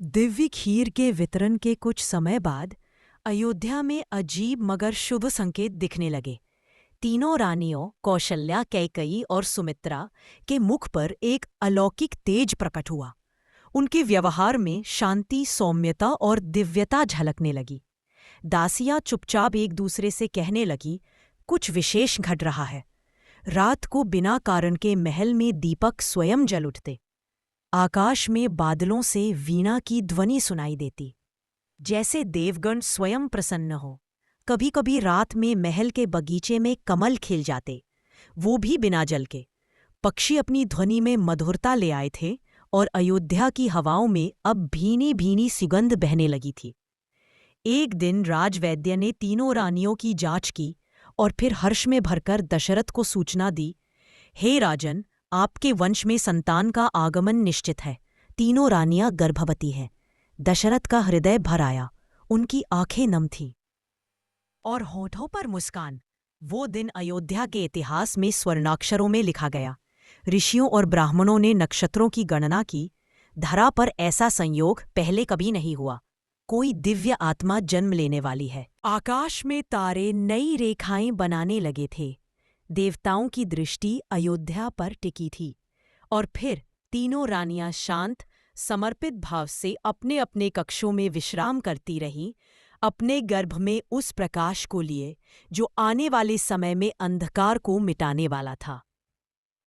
दिव्य खीर के वितरण के कुछ समय बाद अयोध्या में अजीब मगर शुभ संकेत दिखने लगे। तीनों रानियों कौशल्या, कैकेयी और सुमित्रा के मुख पर एक अलौकिक तेज प्रकट हुआ। उनके व्यवहार में शांति, सौम्यता और दिव्यता झलकने लगी। दासियां चुपचाप एक दूसरे से कहने लगी, कुछ विशेष घट रहा है। रात को बिना कारण के महल में दीपक स्वयं जल उठते। आकाश में बादलों से वीणा की ध्वनि सुनाई देती, जैसे देवगण स्वयं प्रसन्न हो। कभी कभी रात में महल के बगीचे में कमल खिल जाते, वो भी बिना जल के। पक्षी अपनी ध्वनि में मधुरता ले आए थे और अयोध्या की हवाओं में अब भीनी भीनी सुगंध बहने लगी थी। एक दिन राजवैद्य ने तीनों रानियों की जांच की और फिर हर्ष में भरकर दशरथ को सूचना दी, हे राजन, आपके वंश में संतान का आगमन निश्चित है। तीनों रानियां गर्भवती हैं। दशरथ का हृदय भर आया, उनकी आंखें नम थीं और होठों पर मुस्कान। वो दिन अयोध्या के इतिहास में स्वर्णाक्षरों में लिखा गया। ऋषियों और ब्राह्मणों ने नक्षत्रों की गणना की। धरा पर ऐसा संयोग पहले कभी नहीं हुआ। कोई दिव्य आत्मा जन्म लेने वाली है। आकाश में तारे नई रेखाएं बनाने लगे थे। देवताओं की दृष्टि अयोध्या पर टिकी थी। और फिर तीनों रानियां शांत, समर्पित भाव से अपने अपने कक्षों में विश्राम करती रहीं, अपने गर्भ में उस प्रकाश को लिए जो आने वाले समय में अंधकार को मिटाने वाला था।